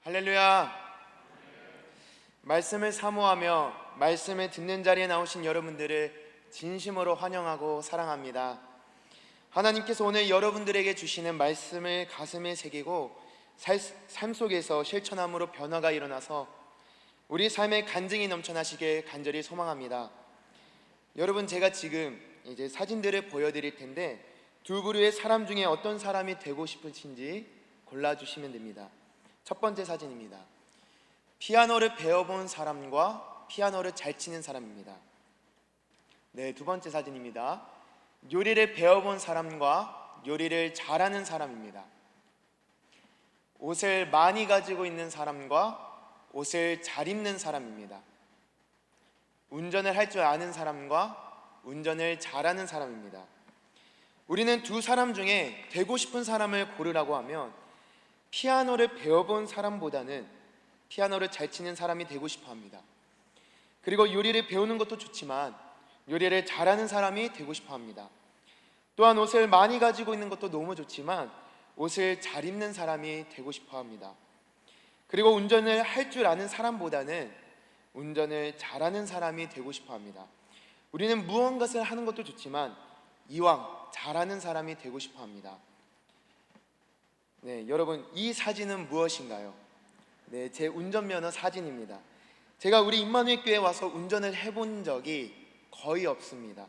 할렐루야. 말씀을 사모하며 말씀을 듣는 자리에 나오신 여러분들을 진심으로 환영하고 사랑합니다. 하나님께서 오늘 여러분들에게 주시는 말씀을 가슴에 새기고 삶 속에서 실천함으로 변화가 일어나서 우리 삶에 간증이 넘쳐나시길 간절히 소망합니다. 여러분, 제가 지금 이제 사진들을 보여드릴 텐데 두 부류의 사람 중에 어떤 사람이 되고 싶으신지 골라주시면 됩니다. 첫 번째 사진입니다. 피아노를 배워본 사람과 피아노를 잘 치는 사람입니다. 네, 두 번째 사진입니다. 요리를 배워본 사람과 요리를 잘하는 사람입니다. 옷을 많이 가지고 있는 사람과 옷을 잘 입는 사람입니다. 운전을 할 줄 아는 사람과 운전을 잘하는 사람입니다. 우리는 두 사람 중에 되고 싶은 사람을 고르라고 하면 피아노를 배워본 사람보다는 피아노를 잘 치는 사람이 되고 싶어 합니다. 그리고 요리를 배우는 것도 좋지만 요리를 잘하는 사람이 되고 싶어 합니다. 또한 옷을 많이 가지고 있는 것도 너무 좋지만 옷을 잘 입는 사람이 되고 싶어 합니다. 그리고 운전을 할 줄 아는 사람보다는 운전을 잘하는 사람이 되고 싶어 합니다. 우리는 무언가를 하는 것도 좋지만 이왕 잘하는 사람이 되고 싶어 합니다. 네, 여러분, 이 사진은 무엇인가요? 네, 제 운전면허 사진입니다. 제가 우리 임마누엘 교회에 와서 운전을 해본 적이 거의 없습니다.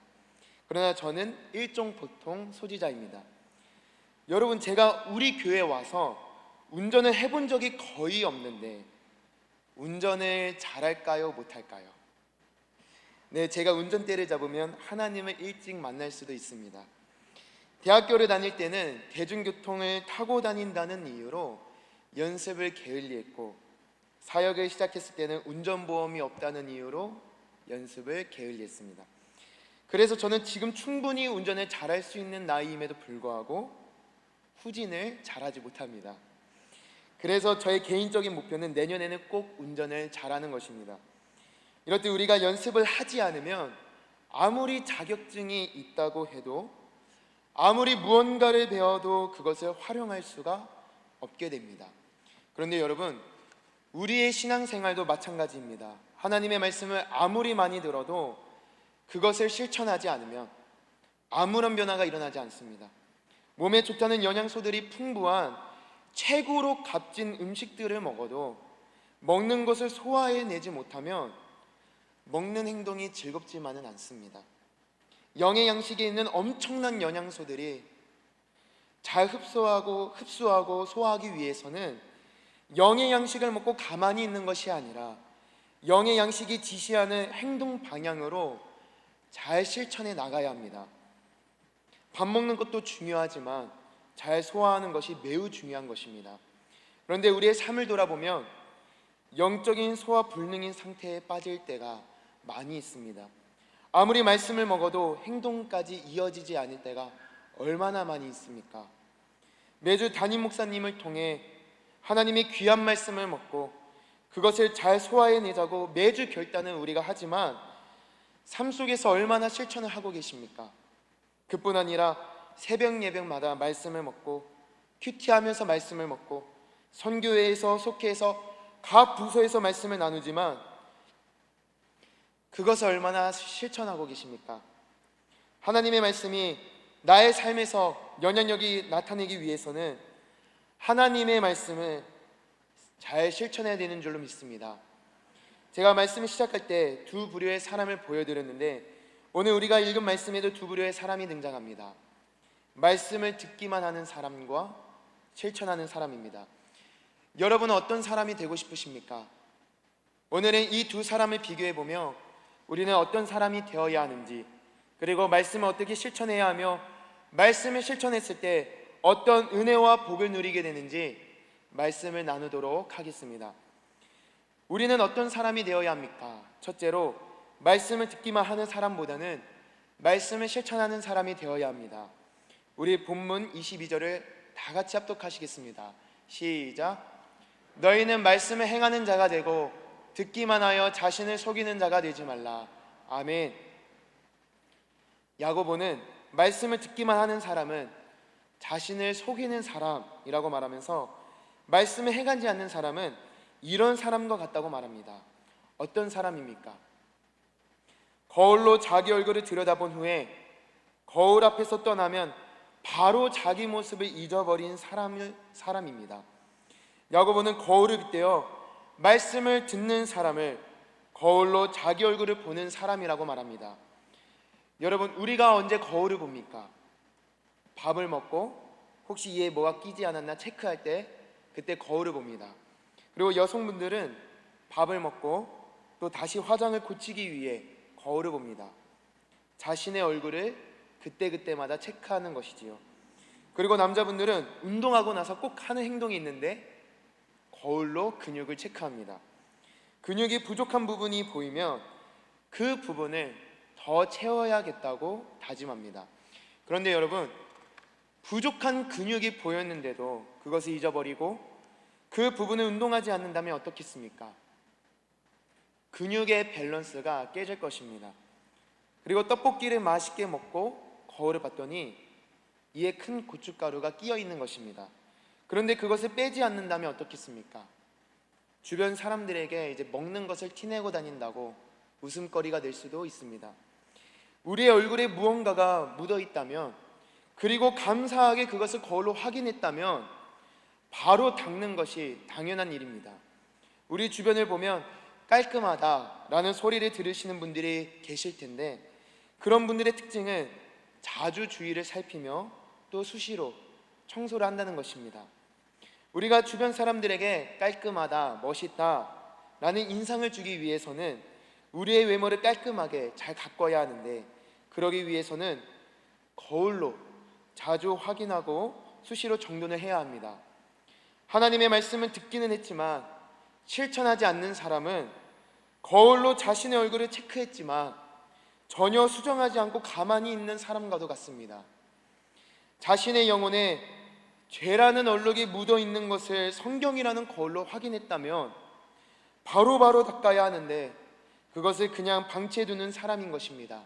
그러나 저는 일종 보통 소지자입니다. 여러분, 제가 우리 교회에 와서 운전을 해본 적이 거의 없는데 운전을 잘할까요? 못할까요? 네, 제가 운전대를 잡으면 하나님을 일찍 만날 수도 있습니다. 대학교를 다닐 때는 대중교통을 타고 다닌다는 이유로 연습을 게을리했고, 사역을 시작했을 때는 운전보험이 없다는 이유로 연습을 게을리했습니다. 그래서 저는 지금 충분히 운전을 잘할 수 있는 나이임에도 불구하고 후진을 잘하지 못합니다. 그래서 저의 개인적인 목표는 내년에는 꼭 운전을 잘하는 것입니다. 이럴 때 우리가 연습을 하지 않으면 아무리 자격증이 있다고 해도, 아무리 무언가를 배워도 그것을 활용할 수가 없게 됩니다. 그런데 여러분, 우리의 신앙생활도 마찬가지입니다. 하나님의 말씀을 아무리 많이 들어도 그것을 실천하지 않으면 아무런 변화가 일어나지 않습니다. 몸에 좋다는 영양소들이 풍부한 최고로 값진 음식들을 먹어도 먹는 것을 소화해내지 못하면 먹는 행동이 즐겁지만은 않습니다. 영의 양식에 있는 엄청난 영양소들이 잘 흡수하고 소화하기 위해서는 영의 양식을 먹고 가만히 있는 것이 아니라 영의 양식이 지시하는 행동 방향으로 잘 실천해 나가야 합니다. 밥 먹는 것도 중요하지만 잘 소화하는 것이 매우 중요한 것입니다. 그런데 우리의 삶을 돌아보면 영적인 소화 불능인 상태에 빠질 때가 많이 있습니다. 아무리 말씀을 먹어도 행동까지 이어지지 않을 때가 얼마나 많이 있습니까? 매주 담임 목사님을 통해 하나님의 귀한 말씀을 먹고 그것을 잘 소화해내자고 매주 결단을 우리가 하지만 삶 속에서 얼마나 실천을 하고 계십니까? 그뿐 아니라 새벽 예배마다 말씀을 먹고 큐티하면서 말씀을 먹고 선교회에서 속해서 각 부서에서 말씀을 나누지만 그것을 얼마나 실천하고 계십니까? 하나님의 말씀이 나의 삶에서 영향력이 나타내기 위해서는 하나님의 말씀을 잘 실천해야 되는 줄로 믿습니다. 제가 말씀을 시작할 때 두 부류의 사람을 보여드렸는데 오늘 우리가 읽은 말씀에도 두 부류의 사람이 등장합니다. 말씀을 듣기만 하는 사람과 실천하는 사람입니다. 여러분은 어떤 사람이 되고 싶으십니까? 오늘은 이 두 사람을 비교해보며 우리는 어떤 사람이 되어야 하는지, 그리고 말씀을 어떻게 실천해야 하며 말씀을 실천했을 때 어떤 은혜와 복을 누리게 되는지 말씀을 나누도록 하겠습니다. 우리는 어떤 사람이 되어야 합니까? 첫째로, 말씀을 듣기만 하는 사람보다는 말씀을 실천하는 사람이 되어야 합니다. 우리 본문 22절을 다 같이 합독하시겠습니다. 시작. 너희는 말씀을 행하는 자가 되고 듣기만 하여 자신을 속이는 자가 되지 말라. 아멘. 야고보는 말씀을 듣기만 하는 사람은 자신을 속이는 사람이라고 말하면서 말씀을 행하지 않는 사람은 이런 사람과 같다고 말합니다. 어떤 사람입니까? 거울로 자기 얼굴을 들여다본 후에 거울 앞에서 떠나면 바로 자기 모습을 잊어버린 사람입니다. 야고보는 거울을 빗대어 말씀을 듣는 사람을 거울로 자기 얼굴을 보는 사람이라고 말합니다. 여러분, 우리가 언제 거울을 봅니까? 밥을 먹고 혹시 이에 뭐가 끼지 않았나 체크할 때 그때 거울을 봅니다. 그리고 여성분들은 밥을 먹고 또 다시 화장을 고치기 위해 거울을 봅니다. 자신의 얼굴을 그때그때마다 체크하는 것이지요. 그리고 남자분들은 운동하고 나서 꼭 하는 행동이 있는데 거울로 근육을 체크합니다. 근육이 부족한 부분이 보이면 그 부분을 더 채워야겠다고 다짐합니다. 그런데 여러분, 부족한 근육이 보였는데도 그것을 잊어버리고 그 부분을 운동하지 않는다면 어떻겠습니까? 근육의 밸런스가 깨질 것입니다. 그리고 떡볶이를 맛있게 먹고 거울을 봤더니 이에 큰 고춧가루가 끼어 있는 것입니다. 그런데 그것을 빼지 않는다면 어떻겠습니까? 주변 사람들에게 이제 먹는 것을 티내고 다닌다고 웃음거리가 될 수도 있습니다. 우리의 얼굴에 무언가가 묻어 있다면, 그리고 감사하게 그것을 거울로 확인했다면 바로 닦는 것이 당연한 일입니다. 우리 주변을 보면 깔끔하다라는 소리를 들으시는 분들이 계실 텐데, 그런 분들의 특징은 자주 주위를 살피며 또 수시로 청소를 한다는 것입니다. 우리가 주변 사람들에게 깔끔하다, 멋있다 라는 인상을 주기 위해서는 우리의 외모를 깔끔하게 잘 가꿔야 하는데, 그러기 위해서는 거울로 자주 확인하고 수시로 정돈을 해야 합니다. 하나님의 말씀은 듣기는 했지만 실천하지 않는 사람은 거울로 자신의 얼굴을 체크했지만 전혀 수정하지 않고 가만히 있는 사람과도 같습니다. 자신의 영혼에 죄라는 얼룩이 묻어 있는 것을 성경이라는 거울로 확인했다면 바로바로 닦아야 하는데 그것을 그냥 방치해두는 사람인 것입니다.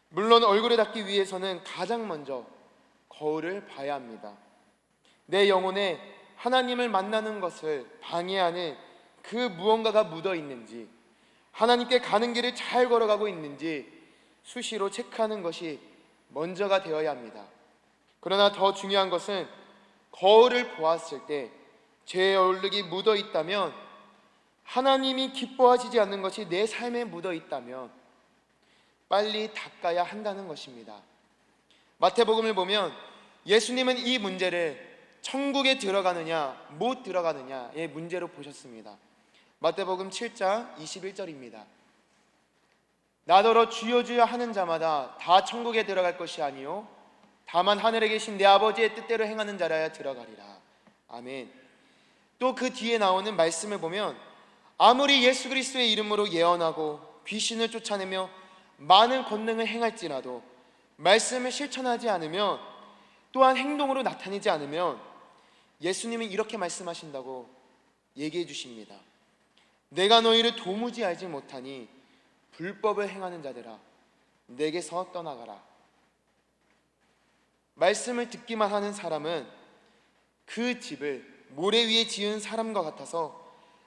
물론 얼굴을 닦기 위해서는 가장 먼저 거울을 봐야 합니다. 내 영혼에 하나님을 만나는 것을 방해하는 그 무언가가 묻어 있는지, 하나님께 가는 길을 잘 걸어가고 있는지 수시로 체크하는 것이 먼저가 되어야 합니다. 그러나 더 중요한 것은 거울을 보았을 때 죄의 얼룩이 묻어 있다면, 하나님이 기뻐하시지 않는 것이 내 삶에 묻어 있다면 빨리 닦아야 한다는 것입니다. 마태복음을 보면 예수님은 이 문제를 천국에 들어가느냐 못 들어가느냐의 문제로 보셨습니다. 마태복음 7장 21절입니다. 나더러 주여 주여 하는 자마다 다 천국에 들어갈 것이 아니요 다만 하늘에 계신 내 아버지의 뜻대로 행하는 자라야 들어가리라. 아멘. 또 그 뒤에 나오는 말씀을 보면 아무리 예수 그리스도의 이름으로 예언하고 귀신을 쫓아내며 많은 권능을 행할지라도 말씀을 실천하지 않으면, 또한 행동으로 나타내지 않으면 예수님은 이렇게 말씀하신다고 얘기해 주십니다. 내가 너희를 도무지 알지 못하니 불법을 행하는 자들아 내게서 떠나가라. 말씀을 듣기만 하는 사람은 그 집을 모래 위에 지은 사람과 같아서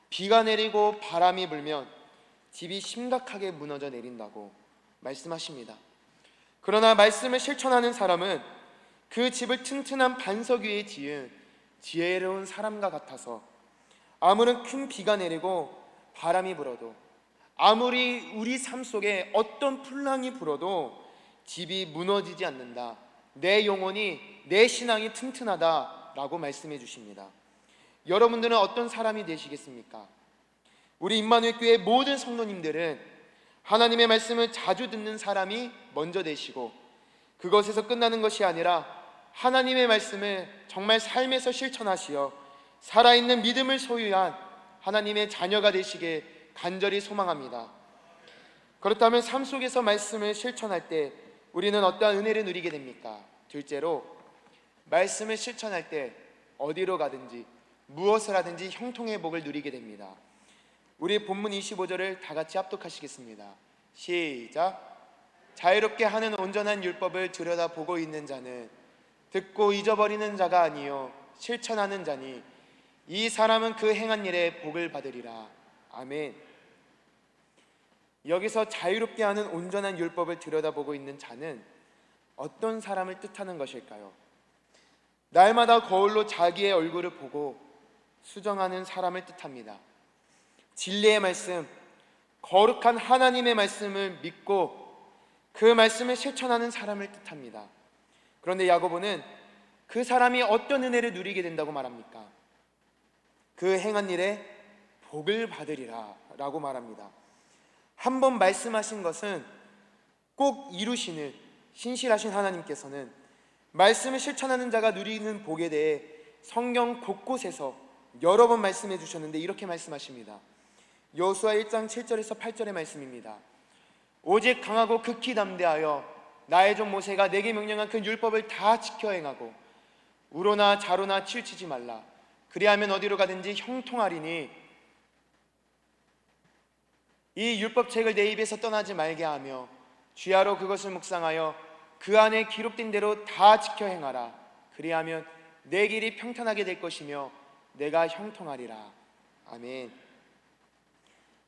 비가 내리고 바람이 불면 집이 심각하게 무너져 내린다고 말씀하십니다. 그러나 말씀을 실천하는 사람은 그 집을 튼튼한 반석 위에 지은 지혜로운 사람과 같아서 아무런 큰 비가 내리고 바람이 불어도, 아무리 우리 삶 속에 어떤 풍랑이 불어도 집이 무너지지 않는다. 내 영혼이, 내 신앙이 튼튼하다라고 말씀해 주십니다. 여러분들은 어떤 사람이 되시겠습니까? 우리 임마누엘 교회 모든 성도님들은 하나님의 말씀을 자주 듣는 사람이 먼저 되시고, 그것에서 끝나는 것이 아니라 하나님의 말씀을 정말 삶에서 실천하시어 살아있는 믿음을 소유한 하나님의 자녀가 되시길 간절히 소망합니다. 그렇다면 삶 속에서 말씀을 실천할 때 우리는 어떠한 은혜를 누리게 됩니까? 둘째로, 말씀을 실천할 때 어디로 가든지 무엇을 하든지 형통의 복을 누리게 됩니다. 우리 본문 25절을 다 같이 합독하시겠습니다. 시작. 자유롭게 하는 온전한 율법을 들여다보고 있는 자는 듣고 잊어버리는 자가 아니요 실천하는 자니 이 사람은 그 행한 일에 복을 받으리라. 아멘. 여기서 자유롭게 하는 온전한 율법을 들여다보고 있는 자는 어떤 사람을 뜻하는 것일까요? 날마다 거울로 자기의 얼굴을 보고 수정하는 사람을 뜻합니다. 진리의 말씀, 거룩한 하나님의 말씀을 믿고 그 말씀을 실천하는 사람을 뜻합니다. 그런데 야고보는 그 사람이 어떤 은혜를 누리게 된다고 말합니까? 그 행한 일에 복을 받으리라 라고 말합니다. 한번 말씀하신 것은 꼭 이루시는 신실하신 하나님께서는 말씀을 실천하는 자가 누리는 복에 대해 성경 곳곳에서 여러 번 말씀해 주셨는데 이렇게 말씀하십니다. 여호수아 1장 7절에서 8절의 말씀입니다. 오직 강하고 극히 담대하여 나의 종 모세가 내게 명령한 그 율법을 다 지켜 행하고 우로나 자로나 치우치지 말라. 그리하면 어디로 가든지 형통하리니 이 율법책을 내 입에서 떠나지 말게 하며 주야로 그것을 묵상하여 그 안에 기록된 대로 다 지켜 행하라. 그리하면 내 길이 평탄하게 될 것이며 내가 형통하리라. 아멘.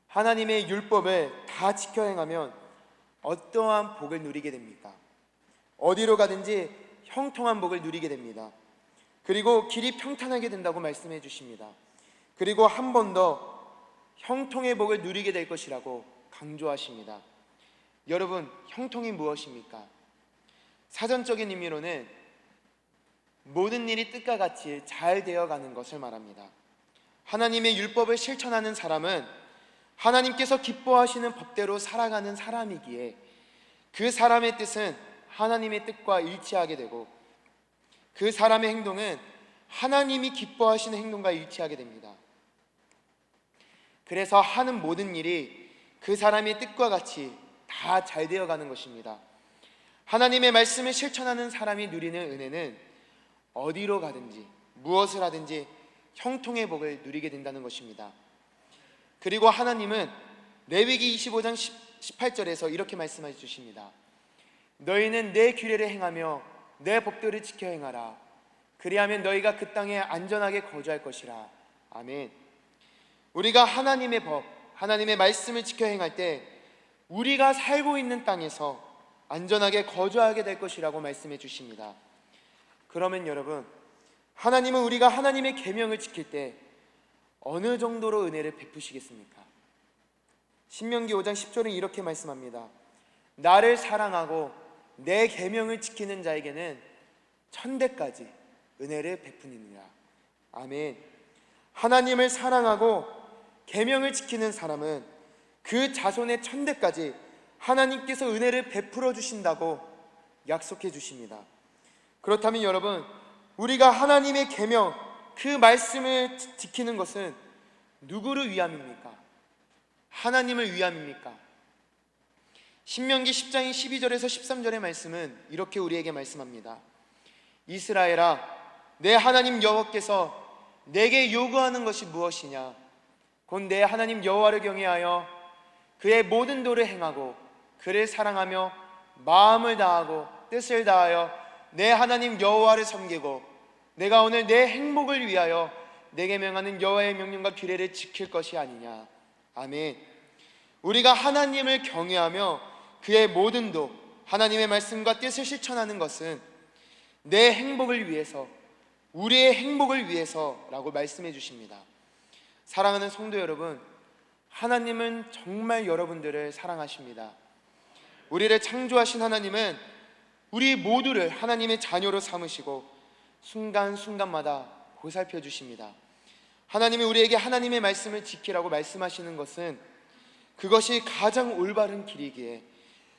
하나님의 율법을 다 지켜 행하면 어떠한 복을 누리게 됩니까? 어디로 가든지 형통한 복을 누리게 됩니다. 그리고 길이 평탄하게 된다고 말씀해 주십니다. 그리고 한 번 더 형통의 복을 누리게 될 것이라고 강조하십니다. 여러분, 형통이 무엇입니까? 사전적인 의미로는 모든 일이 뜻과 같이 잘 되어가는 것을 말합니다. 하나님의 율법을 실천하는 사람은 하나님께서 기뻐하시는 법대로 살아가는 사람이기에 그 사람의 뜻은 하나님의 뜻과 일치하게 되고 그 사람의 행동은 하나님이 기뻐하시는 행동과 일치하게 됩니다. 그래서 하는 모든 일이 그 사람의 뜻과 같이 다 잘 되어가는 것입니다. 하나님의 말씀을 실천하는 사람이 누리는 은혜는 어디로 가든지 무엇을 하든지 형통의 복을 누리게 된다는 것입니다. 그리고 하나님은 레위기 25장 18절에서 이렇게 말씀해 주십니다. 너희는 내 규례를 행하며 내 법도를 지켜 행하라. 그리하면 너희가 그 땅에 안전하게 거주할 것이라. 아멘. 우리가 하나님의 법, 하나님의 말씀을 지켜 행할 때 우리가 살고 있는 땅에서 안전하게 거주하게 될 것이라고 말씀해 주십니다. 그러면 여러분, 하나님은 우리가 하나님의 계명을 지킬 때 어느 정도로 은혜를 베푸시겠습니까? 신명기 5장 10절은 이렇게 말씀합니다. 나를 사랑하고 내 계명을 지키는 자에게는 천대까지 은혜를 베푸니라. 아멘. 하나님을 사랑하고 계명을 지키는 사람은 그 자손의 천대까지 하나님께서 은혜를 베풀어 주신다고 약속해 주십니다. 그렇다면 여러분, 우리가 하나님의 계명, 그 말씀을 지키는 것은 누구를 위함입니까? 하나님을 위함입니까? 신명기 10장 12절에서 13절의 말씀은 이렇게 우리에게 말씀합니다. 이스라엘아, 내 하나님 여호와께서 내게 요구하는 것이 무엇이냐? 곧 내 하나님 여호와를 경외하여 그의 모든 도를 행하고 그를 사랑하며 마음을 다하고 뜻을 다하여 내 하나님 여호와를 섬기고 내가 오늘 내 행복을 위하여 내게 명하는 여호와의 명령과 규례를 지킬 것이 아니냐. 아멘. 우리가 하나님을 경외하며 그의 모든 도, 하나님의 말씀과 뜻을 실천하는 것은 내 행복을 위해서, 우리의 행복을 위해서라고 말씀해 주십니다. 사랑하는 성도 여러분, 하나님은 정말 여러분들을 사랑하십니다. 우리를 창조하신 하나님은 우리 모두를 하나님의 자녀로 삼으시고 순간순간마다 보살펴 주십니다. 하나님이 우리에게 하나님의 말씀을 지키라고 말씀하시는 것은 그것이 가장 올바른 길이기에,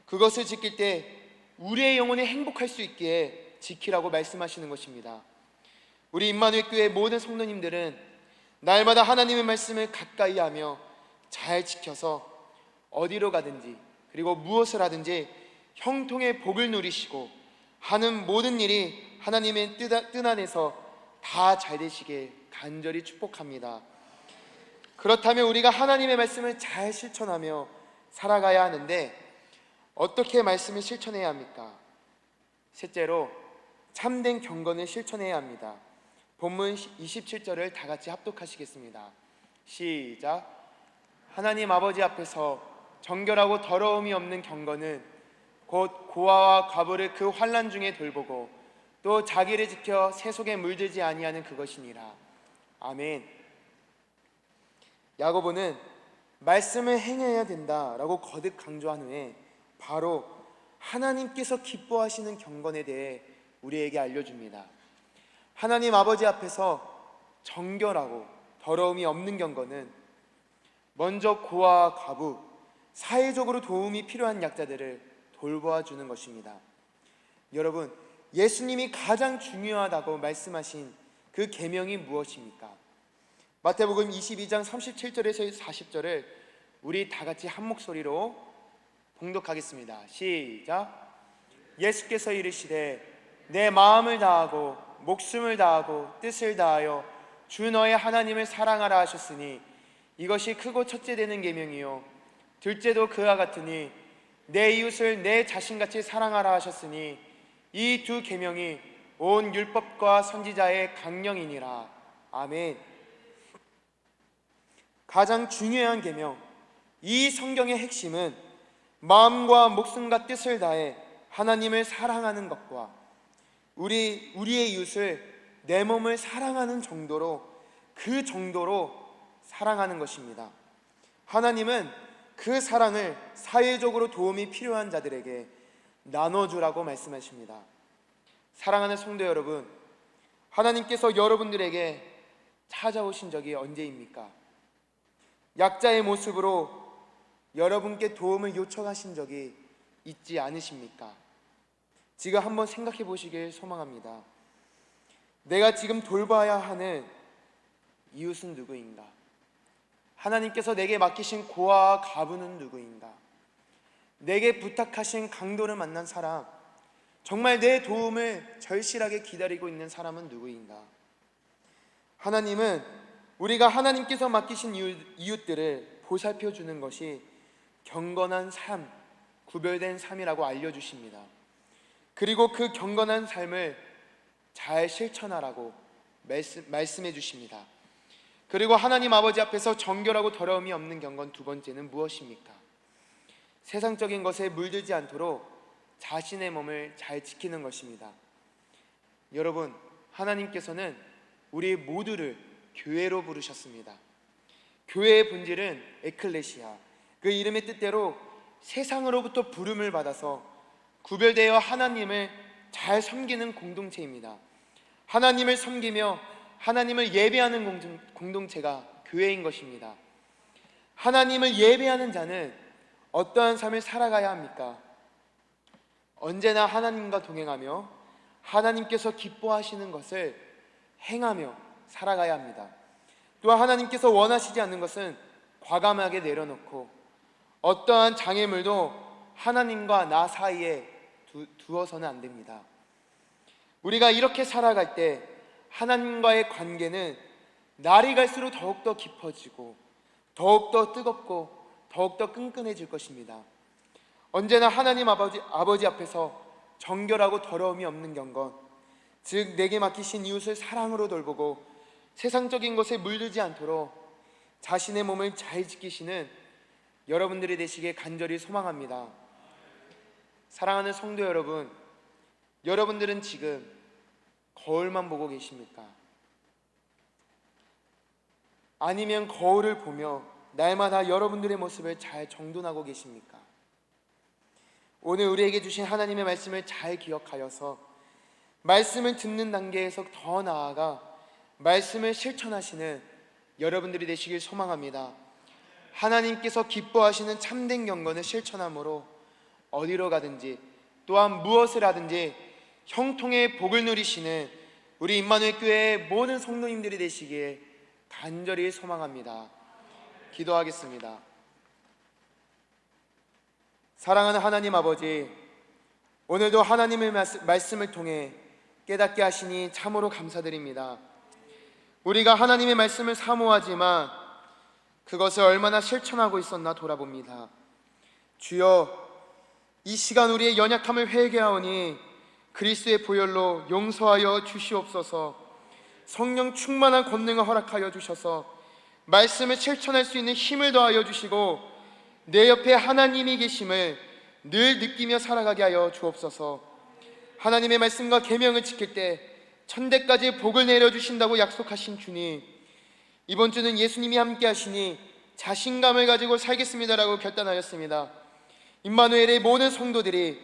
그것을 지킬 때 우리의 영혼이 행복할 수 있기에 지키라고 말씀하시는 것입니다. 우리 임마누엘 교회 모든 성도님들은 날마다 하나님의 말씀을 가까이 하며 잘 지켜서 어디로 가든지 그리고 무엇을 하든지 형통의 복을 누리시고 하는 모든 일이 하나님의 뜻 안에서 다 잘 되시길 간절히 축복합니다. 그렇다면 우리가 하나님의 말씀을 잘 실천하며 살아가야 하는데 어떻게 말씀을 실천해야 합니까? 셋째로 참된 경건을 실천해야 합니다. 본문 27절을 다 같이 합독하시겠습니다. 시작. 하나님 아버지 앞에서 정결하고 더러움이 없는 경건은 곧 고아와 과부를 그 환난 중에 돌보고 또 자기를 지켜 세속에 물들지 아니하는 그것이니라. 아멘. 야고보는 말씀을 행해야 된다라고 거듭 강조한 후에 바로 하나님께서 기뻐하시는 경건에 대해 우리에게 알려줍니다. 하나님 아버지 앞에서 정결하고 더러움이 없는 경건은 먼저 고아와 과부, 사회적으로 도움이 필요한 약자들을 돌보아 주는 것입니다. 여러분, 예수님이 가장 중요하다고 말씀하신 그 계명이 무엇입니까? 마태복음 22장 37절에서 40절을 우리 다 같이 한 목소리로 봉독하겠습니다. 시작. 예수께서 이르시되 내 마음을 다하고 목숨을 다하고 뜻을 다하여 주 너의 하나님을 사랑하라 하셨으니 이것이 크고 첫째 되는 계명이요 둘째도 그와 같으니 내 이웃을 내 자신같이 사랑하라 하셨으니 이 두 계명이 온 율법과 선지자의 강령이니라. 아멘. 가장 중요한 계명, 이 성경의 핵심은 마음과 목숨과 뜻을 다해 하나님을 사랑하는 것과 우리의 이웃을 내 몸을 사랑하는 정도로, 그 정도로 사랑하는 것입니다. 하나님은 그 사랑을 사회적으로 도움이 필요한 자들에게 나눠주라고 말씀하십니다. 사랑하는 성도 여러분, 하나님께서 여러분들에게 찾아오신 적이 언제입니까? 약자의 모습으로 여러분께 도움을 요청하신 적이 있지 않으십니까? 지금 한번 생각해 보시길 소망합니다. 내가 지금 돌봐야 하는 이웃은 누구인가? 하나님께서 내게 맡기신 고아와 과부는 누구인가? 내게 부탁하신 강도를 만난 사람, 정말 내 도움을 절실하게 기다리고 있는 사람은 누구인가? 하나님은 우리가 하나님께서 맡기신 이웃들을 보살펴 주는 것이 경건한 삶, 구별된 삶이라고 알려주십니다. 그리고 그 경건한 삶을 잘 실천하라고 말씀해 주십니다. 그리고 하나님 아버지 앞에서 정결하고 더러움이 없는 경건 두 번째는 무엇입니까? 세상적인 것에 물들지 않도록 자신의 몸을 잘 지키는 것입니다. 여러분, 하나님께서는 우리 모두를 교회로 부르셨습니다. 교회의 본질은 에클레시아, 그 이름의 뜻대로 세상으로부터 부름을 받아서 구별되어 하나님을 잘 섬기는 공동체입니다. 하나님을 섬기며 하나님을 예배하는 공동체가 교회인 것입니다. 하나님을 예배하는 자는 어떠한 삶을 살아가야 합니까? 언제나 하나님과 동행하며 하나님께서 기뻐하시는 것을 행하며 살아가야 합니다. 또한 하나님께서 원하시지 않는 것은 과감하게 내려놓고 어떠한 장애물도 하나님과 나 사이에 두어서는 안 됩니다. 우리가 이렇게 살아갈 때 하나님과의 관계는 날이 갈수록 더욱더 깊어지고 더욱더 뜨겁고 더욱더 끈끈해질 것입니다. 언제나 하나님 아버지 앞에서 정결하고 더러움이 없는 경건, 즉 내게 맡기신 이웃을 사랑으로 돌보고 세상적인 것에 물들지 않도록 자신의 몸을 잘 지키시는 여러분들이 되시길 간절히 소망합니다. 사랑하는 성도 여러분, 여러분들은 지금 거울만 보고 계십니까? 아니면 거울을 보며 날마다 여러분들의 모습을 잘 정돈하고 계십니까? 오늘 우리에게 주신 하나님의 말씀을 잘 기억하여서 말씀을 듣는 단계에서 더 나아가 말씀을 실천하시는 여러분들이 되시길 소망합니다. 하나님께서 기뻐하시는 참된 경건을 실천함으로 어디로 가든지 또한 무엇을 하든지 형통의 복을 누리시는 우리 임마누엘 교회의 모든 성도님들이 되시기에 간절히 소망합니다. 기도하겠습니다. 사랑하는 하나님 아버지, 오늘도 하나님의 말씀을 통해 깨닫게 하시니 참으로 감사드립니다. 우리가 하나님의 말씀을 사모하지만 그것을 얼마나 실천하고 있었나 돌아봅니다. 주여, 이 시간 우리의 연약함을 회개하오니 그리스도의 보혈로 용서하여 주시옵소서. 성령 충만한 권능을 허락하여 주셔서 말씀을 실천할 수 있는 힘을 더하여 주시고 내 옆에 하나님이 계심을 늘 느끼며 살아가게 하여 주옵소서. 하나님의 말씀과 계명을 지킬 때 천대까지 복을 내려주신다고 약속하신 주님, 이번 주는 예수님이 함께 하시니 자신감을 가지고 살겠습니다라고 결단하였습니다. 임마누엘의 모든 성도들이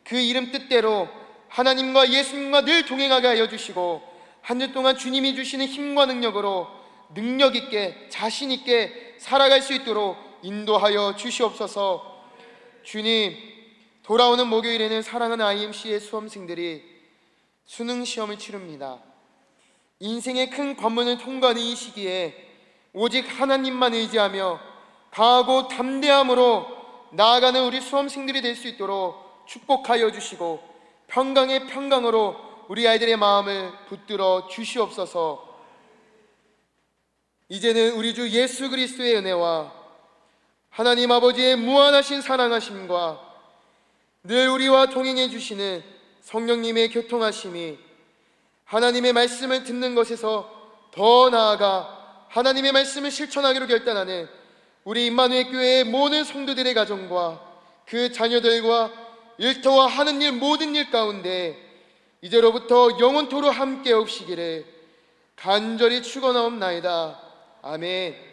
그 이름 뜻대로 하나님과 예수님과 늘 동행하게 하여 주시고 한 주 동안 주님이 주시는 힘과 능력으로 능력 있게 자신 있게 살아갈 수 있도록 인도하여 주시옵소서. 주님, 돌아오는 목요일에는 사랑하는 IMC의 수험생들이 수능 시험을 치릅니다. 인생의 큰 관문을 통과하는 이 시기에 오직 하나님만 의지하며 강하고 담대함으로 나아가는 우리 수험생들이 될 수 있도록 축복하여 주시고 평강의 평강으로 우리 아이들의 마음을 붙들어 주시옵소서. 이제는 우리 주 예수 그리스도의 은혜와 하나님 아버지의 무한하신 사랑하심과 늘 우리와 동행해 주시는 성령님의 교통하심이 하나님의 말씀을 듣는 것에서 더 나아가 하나님의 말씀을 실천하기로 결단하는 우리 임마누엘 교회의 모든 성도들의 가정과 그 자녀들과 일터와 하는 일 모든 일 가운데 이제로부터 영원토록 함께 없시기를 간절히 축원하옵나이다. 아멘.